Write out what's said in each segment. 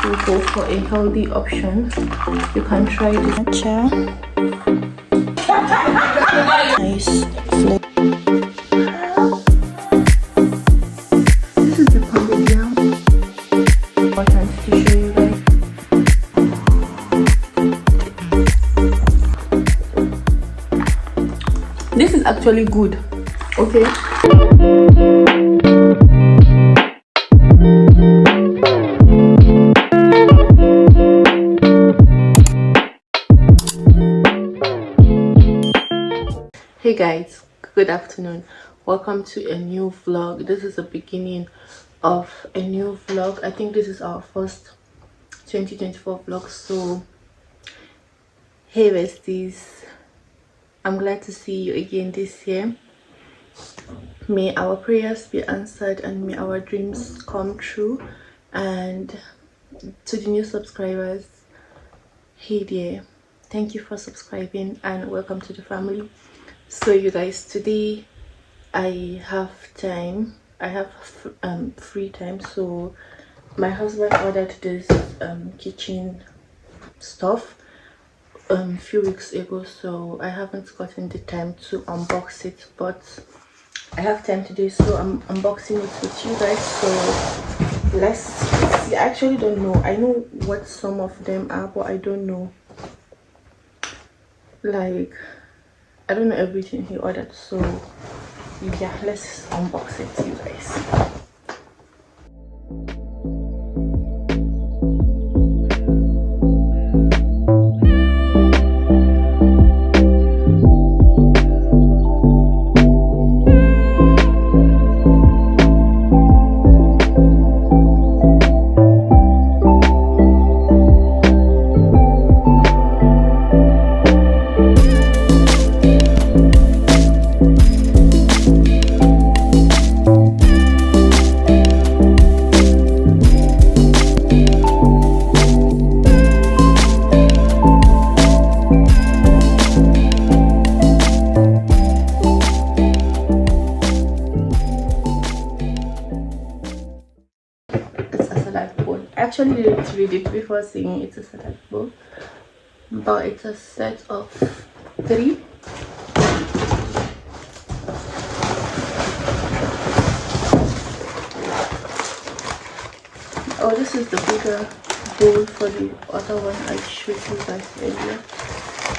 to go for a healthy option, you can try this matcha. Nice flavor. This is the pavilion. Important to show you guys. This is actually good. Okay. Hey guys, good afternoon. Welcome to a new vlog. This is the beginning of a new vlog. I think this is our first 2024 vlog. So hey besties, I'm glad to see you again this year. May our prayers be answered and may our dreams come true. And to the new subscribers, hey there, thank you for subscribing and welcome to the family. So you guys, today I have time, I have free time. So my husband ordered this kitchen stuff a few weeks ago, so I haven't gotten the time to unbox it, but I have time today, so I'm unboxing it with you guys. So let's see. I actually don't know, I know what some of them are, but I don't know, like I don't know everything he ordered. So yeah, let's unbox it, you guys. I actually didn't read it before saying it's a salad bowl, but it's a set of 3. Oh, this is the bigger bowl for the other one I showed you guys earlier.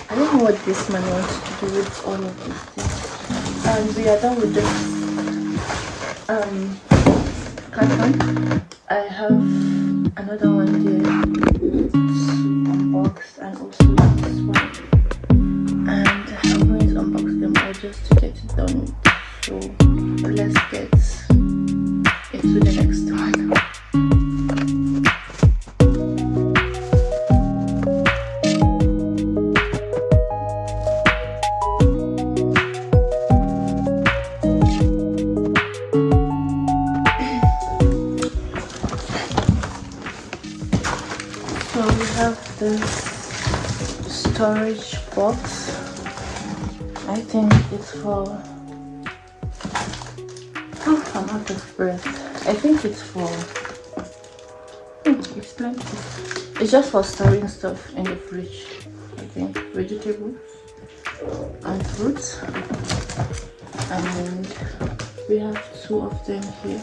I don't know what this man wants to do with all of these things. And we are done with this carton. I have another one there unboxed, and also this one, and I'm going to unbox them all just to get it done with. So let's get into the next one. So we have this storage box. I think it's for, oh, I'm out of breath. I think it's for, it's plenty. It's just for storing stuff in the fridge. I think vegetables and fruits. And we have 2 of them here.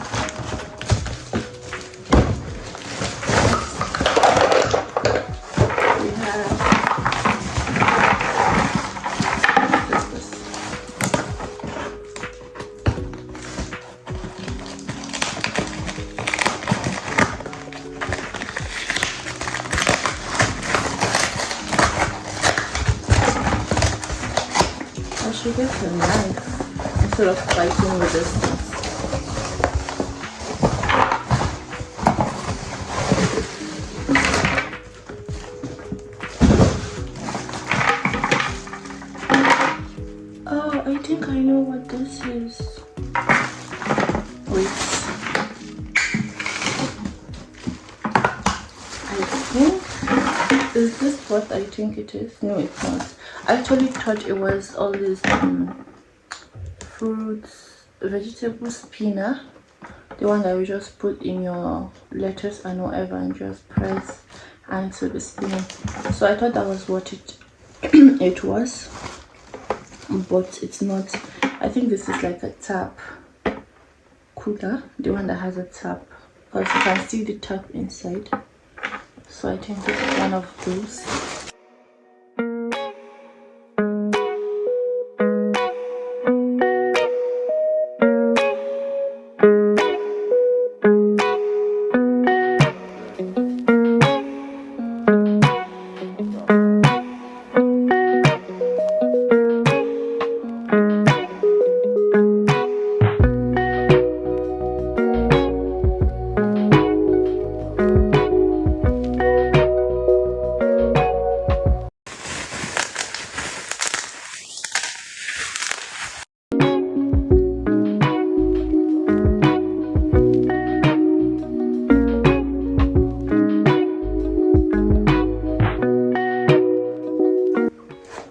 I should get a knife instead of fighting with this thing. Oh, I think I know what this is. Wait. I think, is this what I think it is? No, it's not. I actually thought it was all these fruits, vegetables, spinach. the one that you just put in your lettuce and whatever and just press and to be spinning. So I thought that was what it it was, but it's not. I think this is like a tap cooler, the one that has a tap, because you can see the tap inside. So I think this is one of those.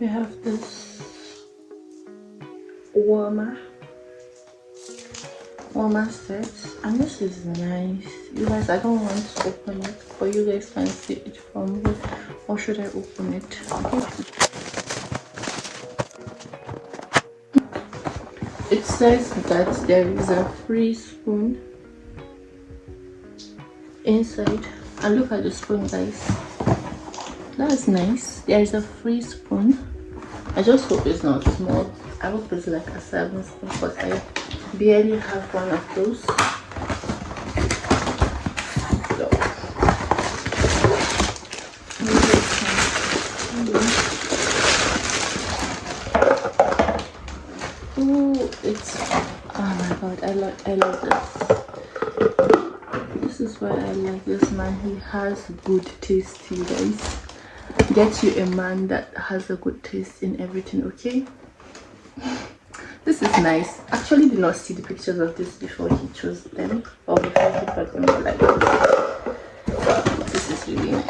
We have this warmer set, and this is nice. You guys, I don't want to open it, but you guys can see it from here. Or should I open it? It says that there is a free spoon inside, and look at the spoon, guys. That's nice. There is a free spoon. I just hope it's not small. I hope it's like a 7 spoon, because I barely have one of those. So oh, it's, oh my god, I love this. This is why I like this man. He has good taste, you guys. Get you a man that has a good taste in everything, okay? This is nice. Actually did not see the pictures of this before he chose them, or before he brought them to like this. This is really nice.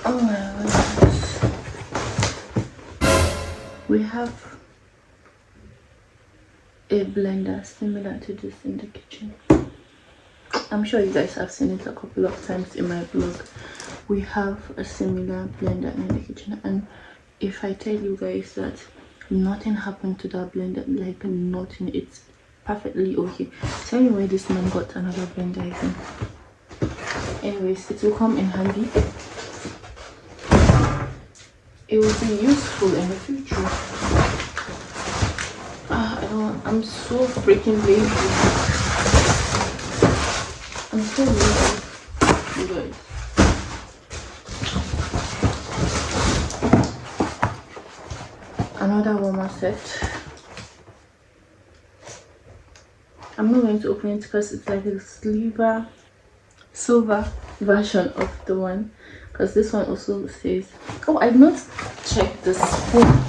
Oh my goodness. We have a blender similar to this in the kitchen. I'm sure you guys have seen it a couple of times in my vlog. We have a similar blender in the kitchen, and if I tell you guys that nothing happened to that blender, like nothing, it's perfectly okay. Tell me why this man got another blender, I think. Anyways, it will come in handy. It will be useful in the future. I'm so freaking lazy. I'm so lazy, you guys. Another warmer set. I'm not going to open it because it's like a silver version of the one, because this one also says, oh, I've not checked the spoon.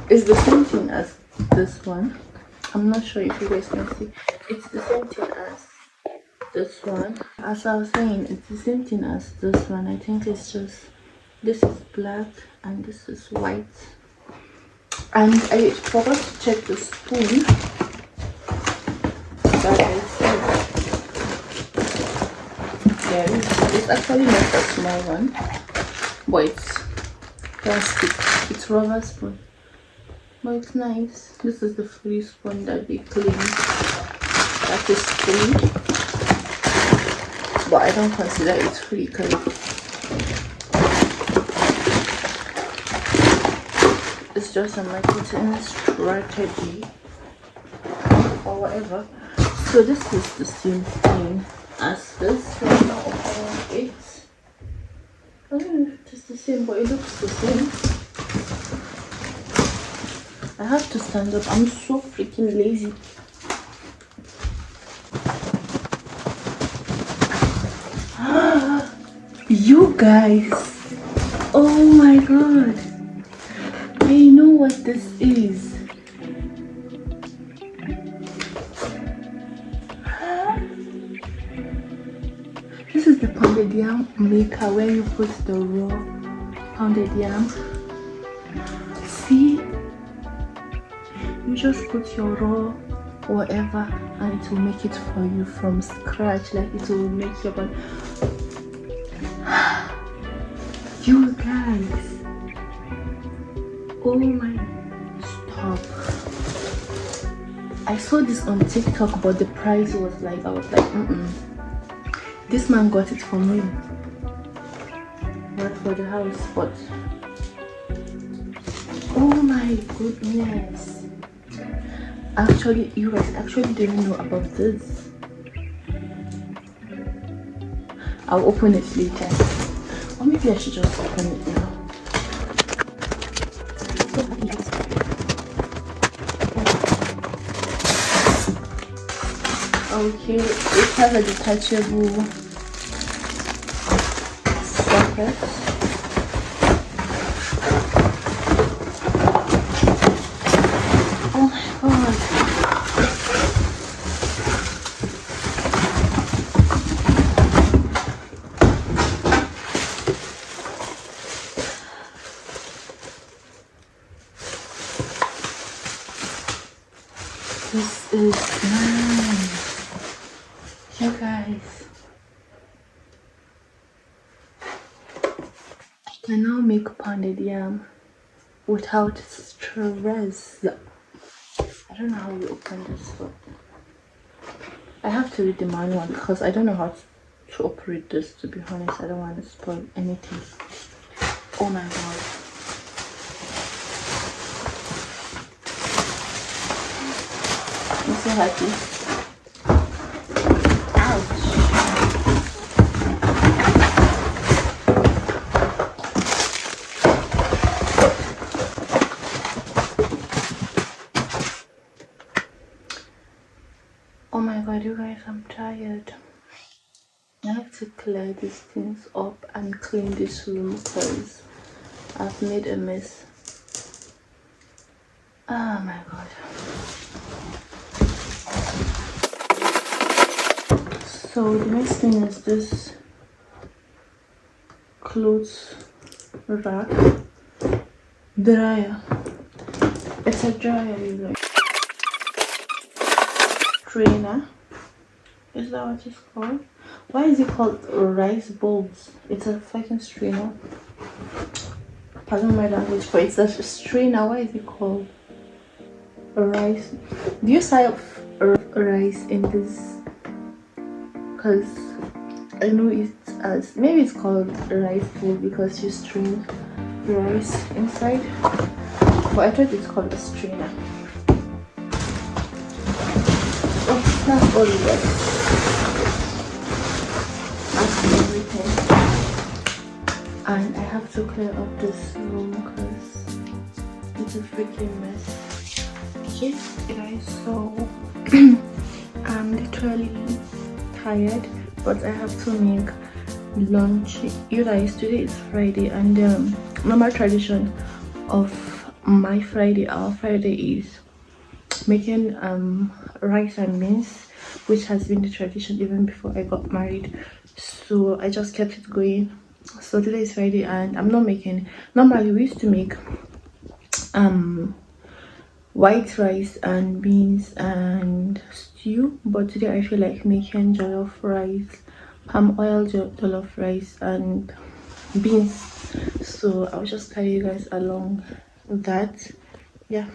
It's the same thing as this one. I'm not sure if you guys can see. It's the same thing as this one. As I was saying, it's the same thing as this one. I think it's just, this is black and this is white. And I forgot to check the spoon that I said. Yeah, it's actually not a small one, but it's plastic. It's rubber spoon. But it's nice. This is the free spoon that they claim that is free, but I don't consider it free because it's just a marketing strategy or whatever. So this is the same thing as this one. I don't know if it's the same, but it looks the same. I have to stand up. I'm so freaking lazy. You guys, oh my god, I know what this is. the pounded yam maker where you put the raw pounded yam. See, you just put your raw whatever and it will make it for you from scratch. Like it will make your bun. You guys, oh my, stop. I saw this on TikTok, but the price was like, I was like, this man got it for me, not for the house. But oh my goodness, actually you guys actually didn't know about this. I'll open it later, or maybe I should just open it now. Okay, it has a detachable socket. Oh my god. This is nice. You guys, I can now make pounded yam without stress. I don't know how we open this, but I have to read the manual because I don't know how to operate this, to be honest. I don't want to spoil anything. Oh my god. I'm so happy. Oh my god, you guys, I'm tired. I have to clear these things up and clean this room because I've made a mess. Oh my god. So the next thing is this clothes rack dryer. It's a dryer, you guys. Strainer, is that what it's called? Why is it called rice bulbs? It's a fucking strainer. Pardon my language, but it's a strainer. Why is it called a rice? Do you serve rice in this? Because I know it's as, maybe it's called a rice bowl because you strain rice inside, but I thought it's called a strainer. That's all you get. That's everything. And I have to clear up this room because it's a freaking mess. Yes guys, so I'm literally tired, but I have to make lunch. You guys, today is Friday, and normal tradition of my Friday, our Friday, is making rice and beans, which has been the tradition even before I got married. So I just kept it going. So today is Friday and I'm not making, normally we used to make white rice and beans and stew, but today I feel like making jollof rice, palm oil jollof rice and beans. So I'll just carry you guys along that. Yeah.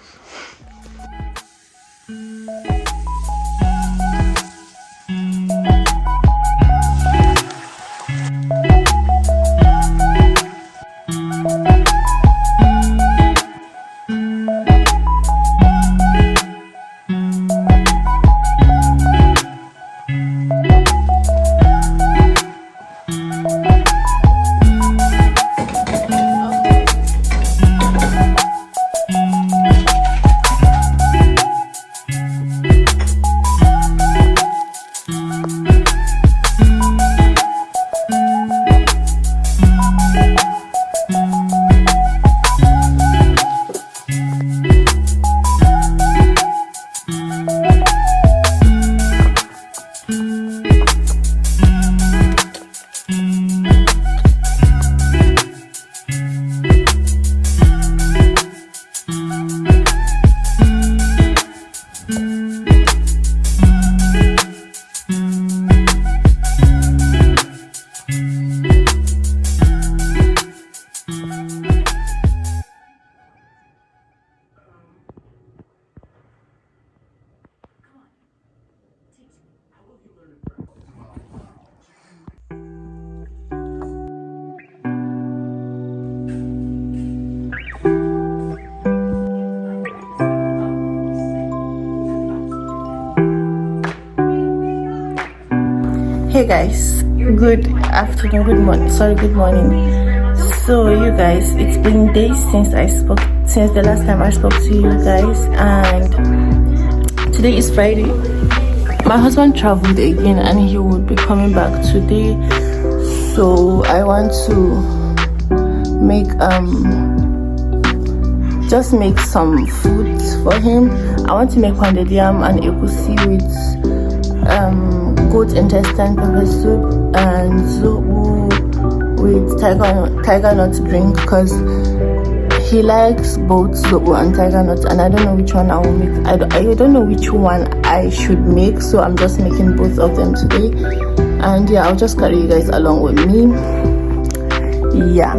Hey guys, good afternoon, good morning, good morning. So you guys, it's been days since the last time I spoke to you guys, and today is Friday. My husband traveled again and he would be coming back today, so I want to make just make some food for him. I want to make pounded yam and egusi with goat intestine pepper soup and zobo with tiger nut drink, because he likes both zobo and tiger nut, and I don't know which one I will make. I don't know which one I should make, so I'm just making both of them today. And yeah, I'll just carry you guys along with me. Yeah.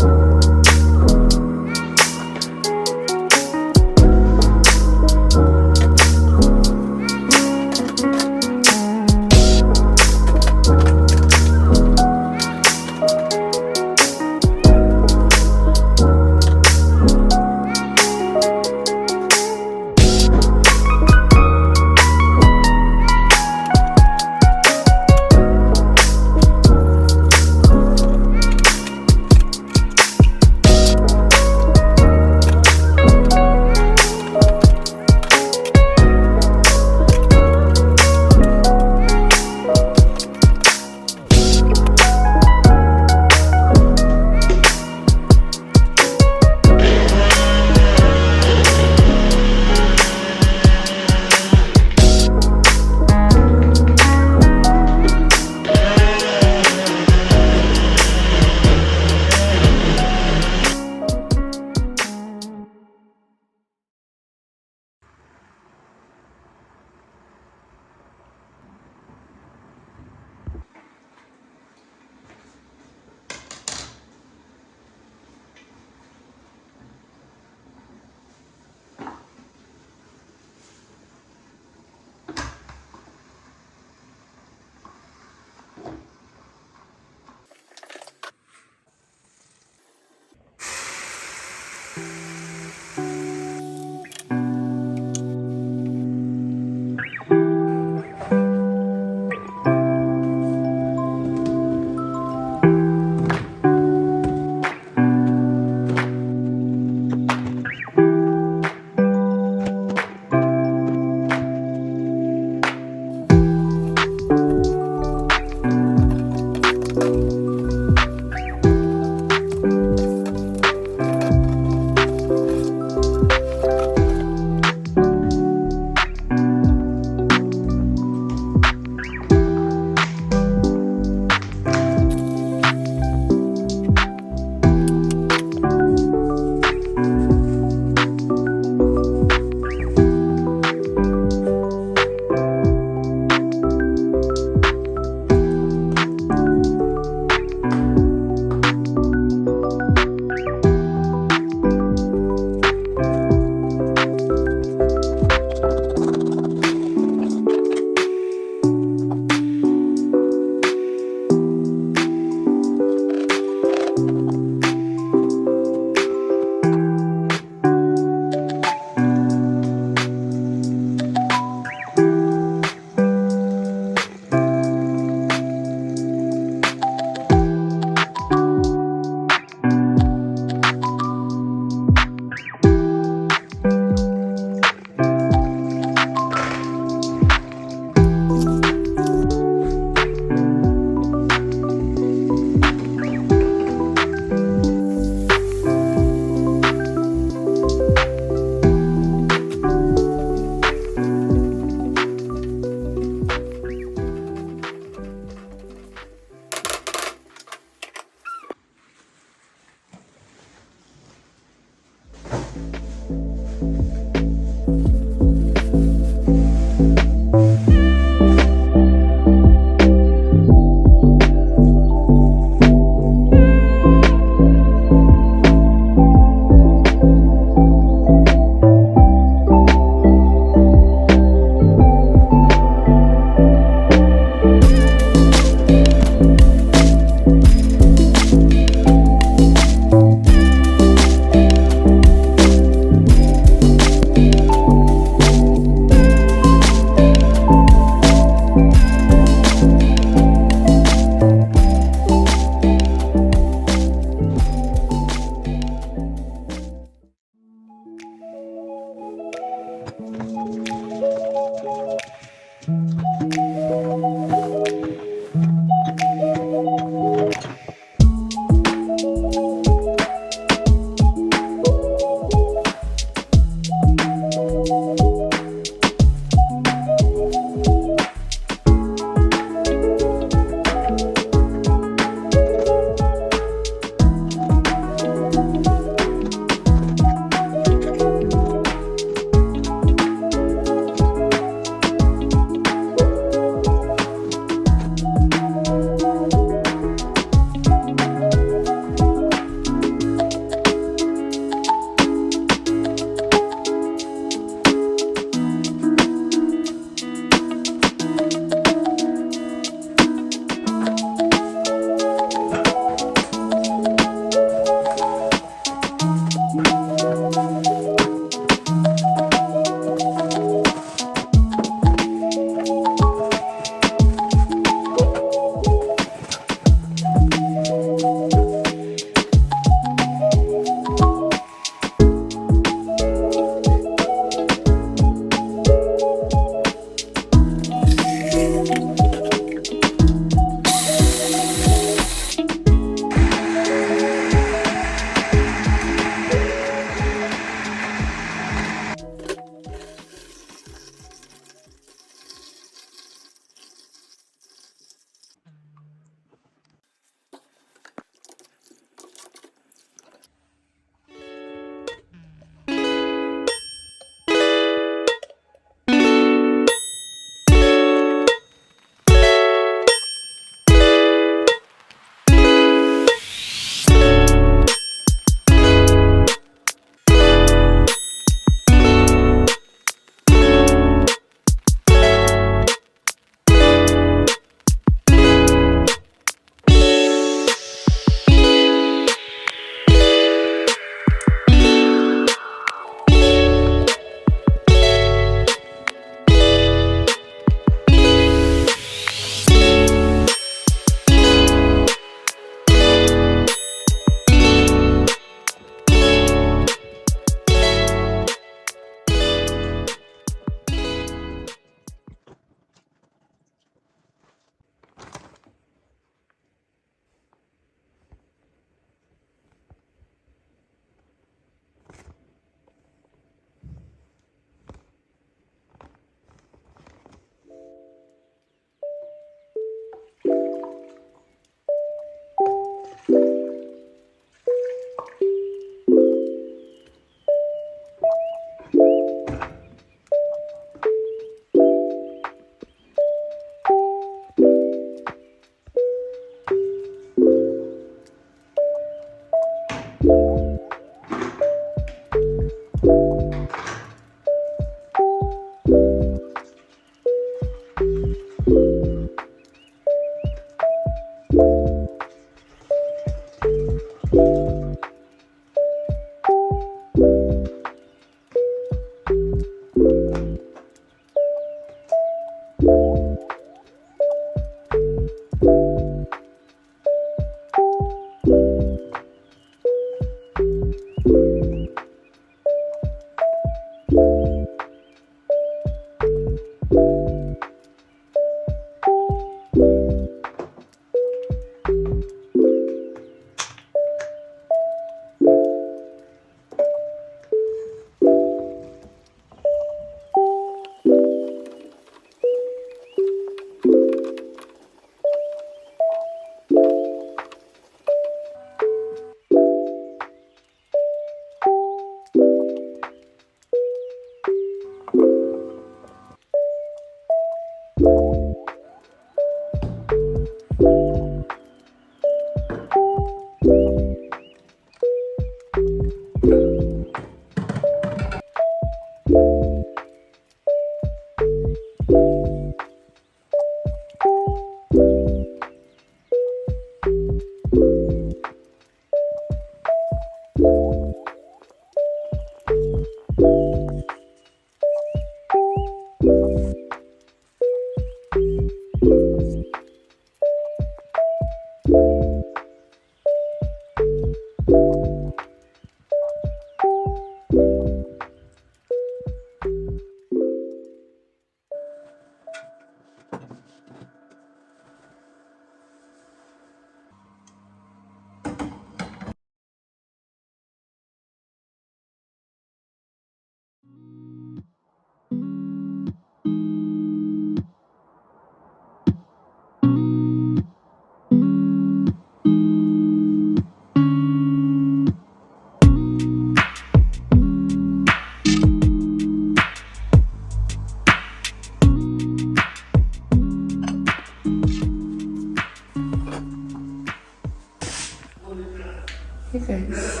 Hey guys,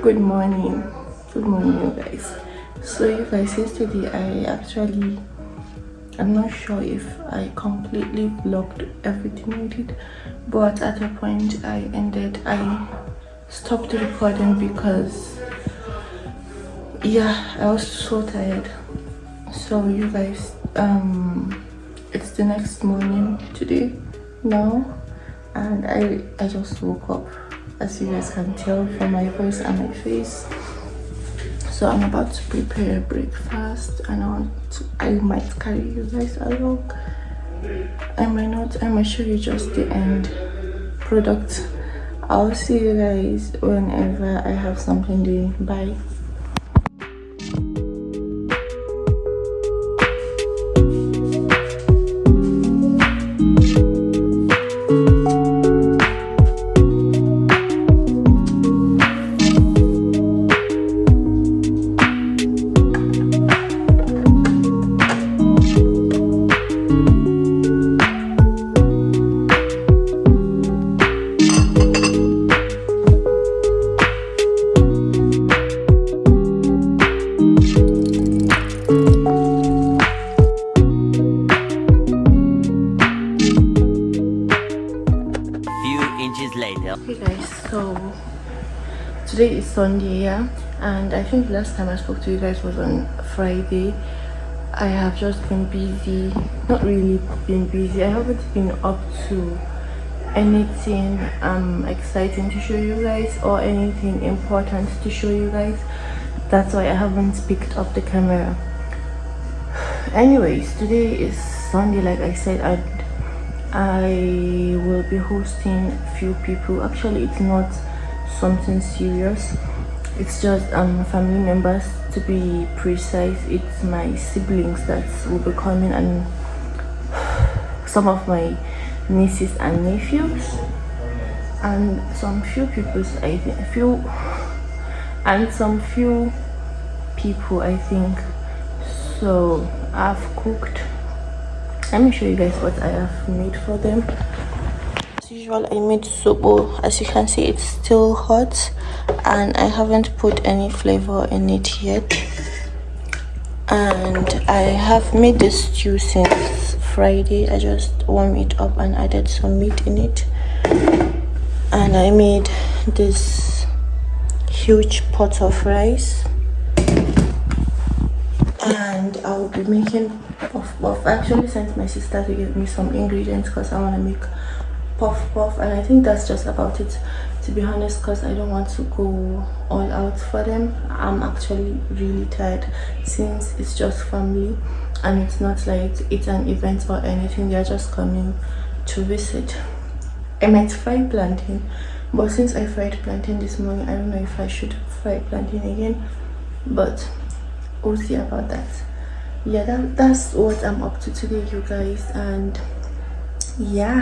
good morning. Good morning, you guys. So, you guys, yesterday I'm not sure if I completely vlogged everything I did, but at a point I stopped recording because, yeah, I was so tired. So, you guys, it's the next morning today now, and I just woke up, as you guys can tell from my voice and my face. So I'm about to prepare breakfast, and I might carry you guys along. I might not. I might show you just the end product. I'll see you guys whenever I have something doing. Bye. Hey guys, so today is Sunday, yeah, and I think last time I spoke to you guys was on Friday. I have just been busy, not really been busy. I haven't been up to anything exciting to show you guys or anything important to show you guys. That's why I haven't picked up the camera. Anyways, today is Sunday, like I said. I will be hosting a few people. Actually, it's not something serious. It's just family members, to be precise. It's my siblings that will be coming, and some of my nieces and nephews, and some few people. Few people, I think. So I've cooked. Let me show you guys what I have made for them. As usual, I made sobo. As you can see, it's still hot, and I haven't put any flavor in it yet. And I have made this stew since Friday. I just warmed it up and added some meat in it. And I made this huge pot of rice. And I'll be making puff. I actually sent my sister to give me some ingredients because I want to make puff, and I think that's just about it, to be honest, because I don't want to go all out for them. I'm actually really tired since it's just family and it's not like it's an event or anything. They're just coming to visit. I might fry plantain, but since I fried plantain this morning, I don't know if I should fry plantain again, but we'll see about that. Yeah, that's what I'm up to today, you guys. And yeah,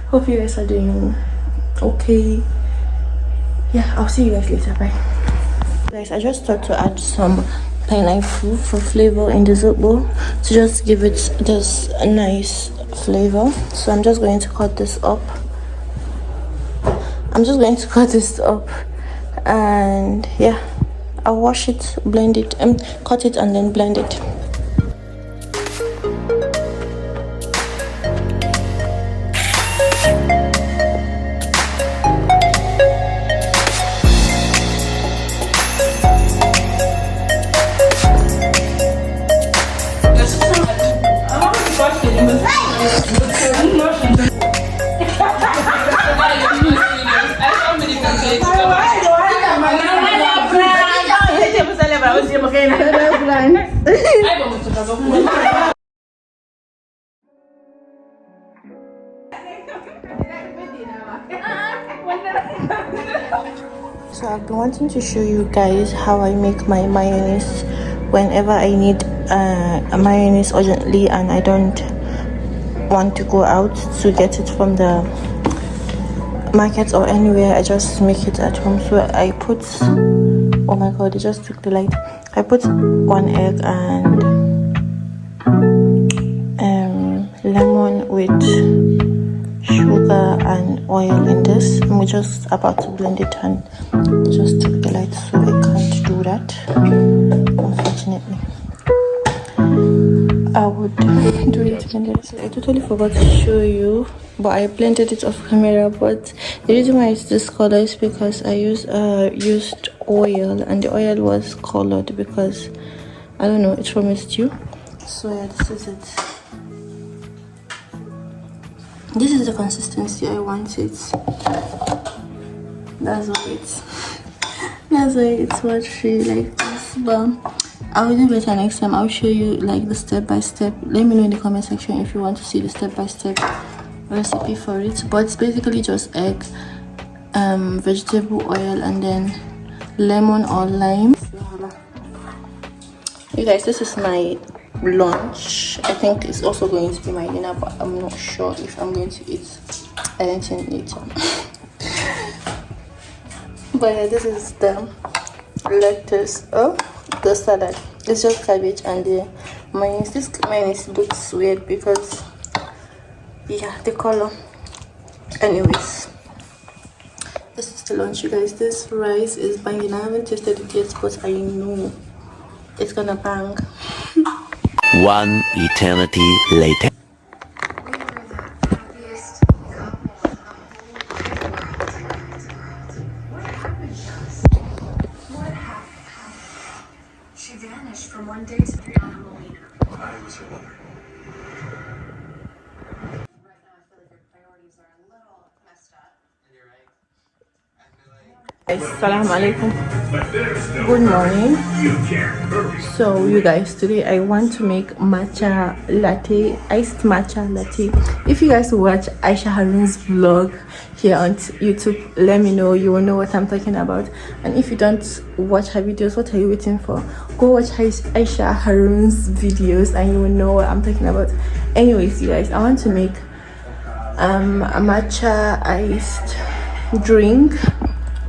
hope you guys are doing okay. Yeah, I'll see you guys later. Bye. Guys, I just thought to add some pineapple for flavor in the zobo to just give it this nice flavor. So I'm just going to cut this up. And yeah, I'll wash it, blend it, cut it and then blend it. So I've been wanting to show you guys how I make my mayonnaise whenever I need a mayonnaise urgently and I don't want to go out to get it from the market or anywhere. I just make it at home. So I put, oh my god, it just took the light. I put 1 egg and lemon with sugar and oil in this, and we're just about to blend it, and just took the light, so I can't do that, unfortunately. I would do it minutes. I totally forgot to show you, but I blended it off camera. But the reason why it's this color is because I used oil, and the oil was colored because I don't know, it's from a stew. So yeah, this is it. This is the consistency I want it. That's why it's much really like this. But I'll do better next time. I'll show you like the step by step. Let me know in the comment section if you want to see the step by step recipe for it. But it's basically just egg, vegetable oil, and then lemon or lime. You guys, this is my lunch. I think it's also going to be my dinner, but I'm not sure if I'm going to eat anything later. But yeah, this is the lettuce. Oh, the salad. It's just cabbage and the mayonnaise. This mayonnaise looks weird because yeah, the color. Anyways, this is the lunch, you guys. This rice is banging. I haven't tasted it yet, but I know it's gonna bang. One eternity later. She vanished from one day to the other. I was her lover. Right now, I feel like your priorities are a little messed up. And you're right. I feel like. Assalamu alaikum. Good morning. So you guys, today I want to make matcha latte, iced matcha latte. If you guys watch Aisha Harun's vlog here on YouTube, let me know. You will know what I'm talking about. And if you don't watch her videos, what are you waiting for? Go watch Aisha Harun's videos and you will know what I'm talking about. Anyways, you guys, I want to make a matcha iced drink,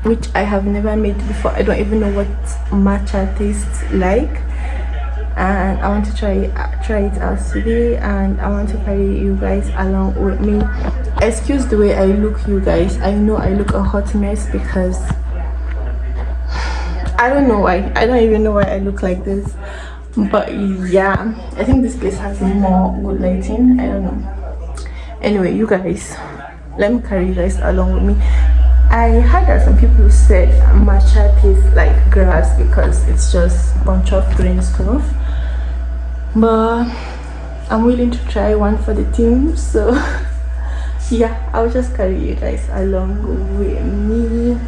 which I have never made before. I don't even know what matcha tastes like, and I want to try it out today, and I want to carry you guys along with me. Excuse the way I look, you guys. I know I look a hot mess because I don't know why. I don't even know why I look like this, but yeah, I think this place has more good lighting. I don't know. Anyway, you guys, let me carry you guys along with me. I heard that some people said matcha tastes like grass because it's just a bunch of green stuff, but I'm willing to try one for the team. So yeah, I'll just carry you guys along with me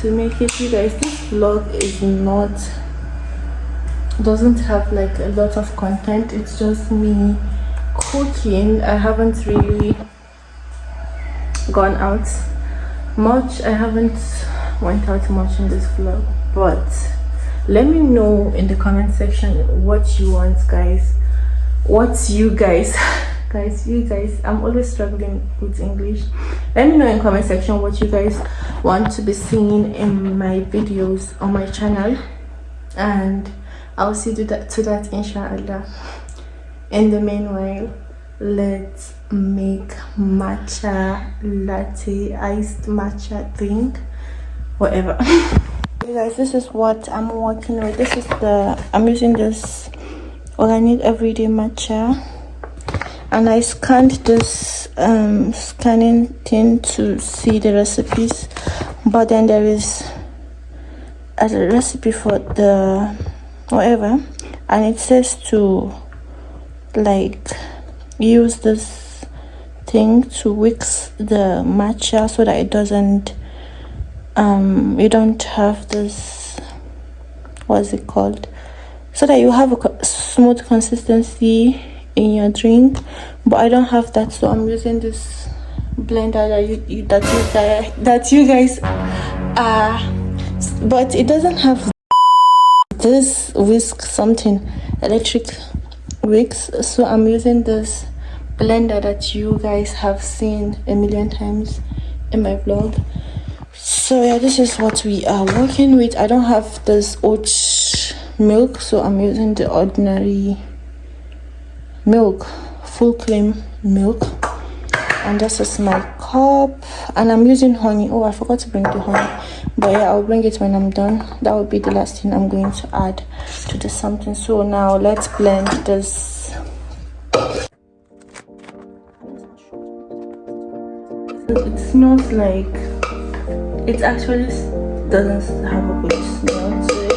to make it. You guys, this vlog is doesn't have like a lot of content. It's just me cooking. I haven't really gone out much. I haven't went out much in this vlog, but let me know in the comment section what you want, guys. What you guys I'm always struggling with English. Let me know in comment section what you guys want to be seeing in my videos on my channel, and I'll see to that inshallah. In the meanwhile, let's make matcha latte, iced matcha drink, whatever. You guys, this is what I'm working with. I'm using this organic everyday matcha, and I scanned this scanning thing to see the recipes, but then there is a recipe for the whatever, and it says to like use this thing to whisk the matcha so that it doesn't you don't have this, what's it called, so that you have a smooth consistency in your drink. But I don't have that, so I'm using this blender that you guys but it doesn't have this whisk something, electric wicks, so I'm using this blender that you guys have seen a million times in my vlog. So yeah, this is what we are working with. I don't have this oat milk, so I'm using the ordinary milk, full cream milk. And this is my cup, and I'm using honey. Oh, I forgot to bring the honey, but yeah, I'll bring it when I'm done. That will be the last thing I'm going to add to the something. So now let's blend this. It smells like, it actually doesn't have a good smell to it.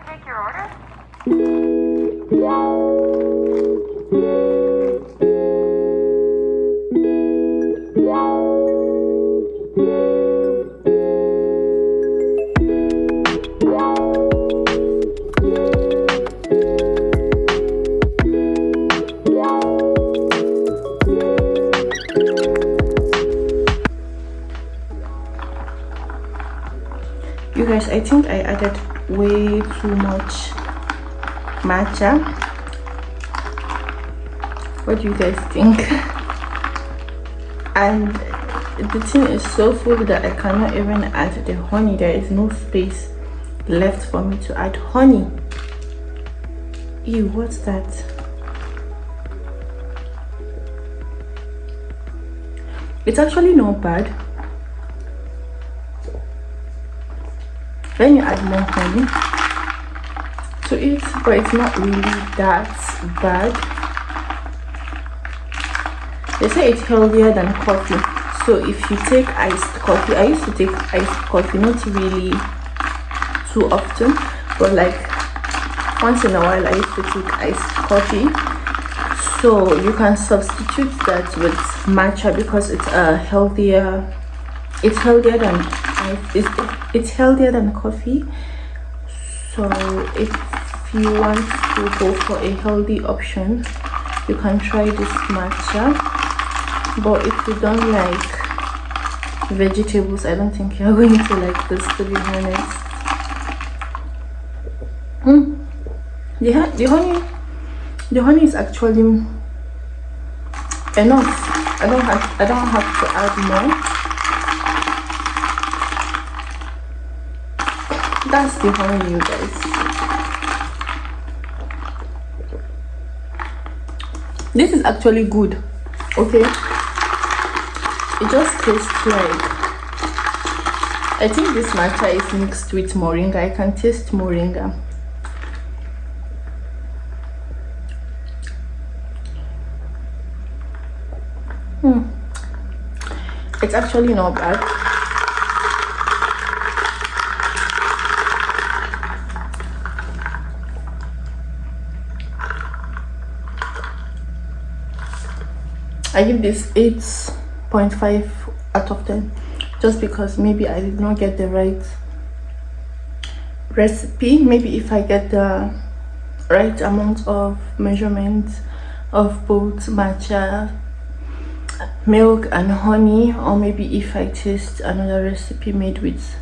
Take your order? You guys, I think I added way too much matcha. What do you guys think? And the thing is so full that I cannot even add the honey. There is no space left for me to add honey. Ew, what's that? It's actually not bad when you add more honey to it, but it's not really that bad. They say it's healthier than coffee. So if you take iced coffee, I used to take iced coffee, not really too often, but like once in a while I used to take iced coffee. So you can substitute that with matcha because it's healthier. It's healthier than it's healthier than coffee. So if you want to go for a healthy option, you can try this matcha. But if you don't like vegetables, I don't think you're going to like this, to be honest. The honey is actually enough. I don't have to add more. That's the honey, you guys. This is actually good. Okay, it just tastes like, I think this matcha is mixed with moringa. I can taste moringa. It's actually not bad. I give this 8.5 out of 10, just because maybe I did not get the right recipe. Maybe if I get the right amount of measurement of both matcha, milk and honey, or maybe if I taste another recipe made with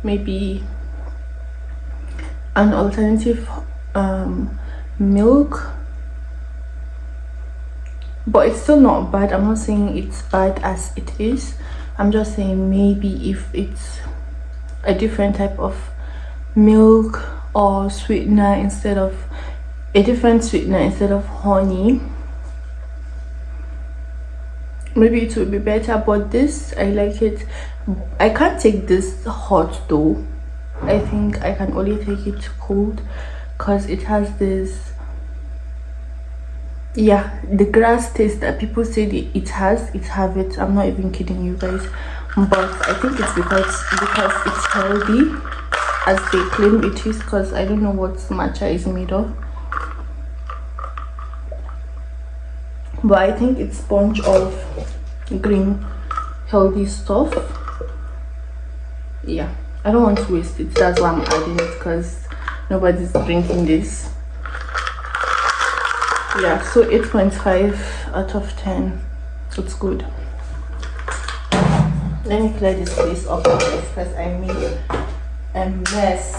maybe an alternative milk. But it's still not bad. I'm not saying it's bad as it is. I'm just saying maybe if it's a different type of milk or sweetener instead of a different sweetener instead of honey, maybe it will be better. But this, I like it. I can't take this hot though. I think I can only take it cold, because it has this, yeah, the grass taste that people say it has. I'm not even kidding you guys. But I think it's because it's healthy, as they claim it is, because I don't know what matcha is made of, but I think it's a bunch of green healthy stuff. Yeah, I don't want to waste it. That's why I'm adding it, because nobody's drinking this. Yeah, so 8.5 out of 10. So it's good. Let me clear this place up, because I made a mess.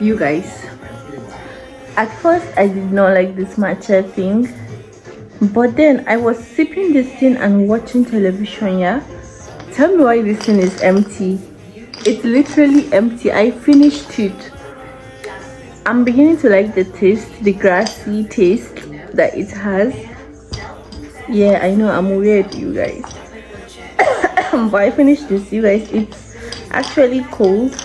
You guys, at first I did not like this matcha thing, but then I was sipping this thing and watching television. Yeah, tell me why this thing is empty. It's literally empty. I finished it. I'm beginning to like the taste, the grassy taste that it has. Yeah, I know I'm weird, you guys. But I finished this, you guys. It's actually cold.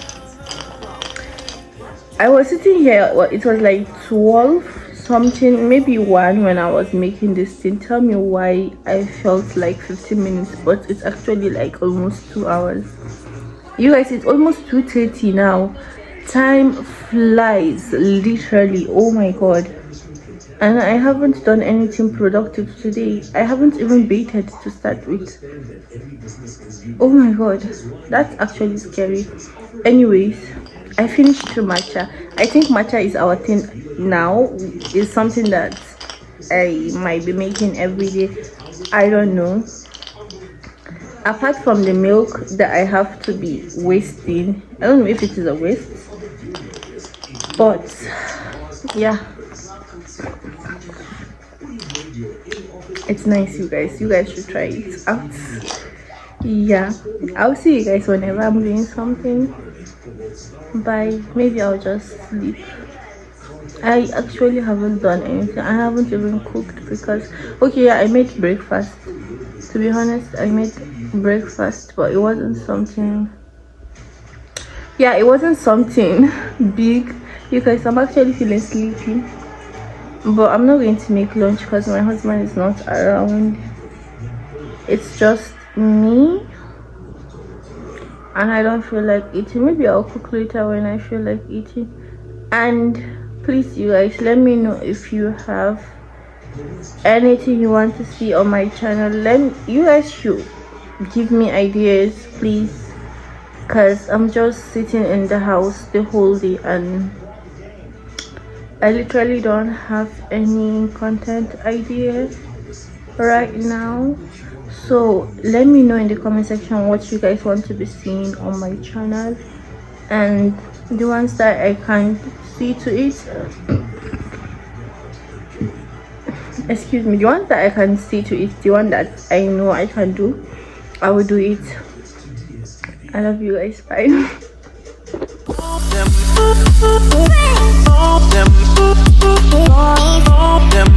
I was sitting here, well, it was like 12 something, maybe 1 when I was making this thing. Tell me why I felt like 15 minutes, but it's actually like almost 2 hours. You guys, it's almost 2:30 now. Time flies, literally. Oh my god. And I haven't done anything productive today. I haven't even baited to start with. Oh my god, that's actually scary. Anyways, I finished the matcha. I think matcha is our thing now. It's something that I might be making every day. I don't know. Apart from the milk that I have to be wasting, I don't know if it is a waste, but yeah, it's nice. You guys should try it out. Yeah, I'll see you guys whenever I'm doing something. Bye. Maybe I'll just sleep. I actually haven't done anything. I haven't even cooked because, okay, yeah, I made breakfast. To be honest, I made breakfast, but it wasn't something, yeah, it wasn't something big. You guys, I'm actually feeling sleepy. but I'm not going to make lunch because my husband is not around. It's just me and I don't feel like eating. Maybe I'll cook later when I feel like eating. And please, you guys, let me know if you have anything you want to see on my channel. You guys should give me ideas, please, because I'm just sitting in the house the whole day and I literally don't have any content ideas right now. So let me know in the comment section what you guys want to be seeing on my channel, and the ones that I can see to it, excuse me, the ones that I can see to it, the one that I know I can do, I will do it. I love you guys. Bye. Them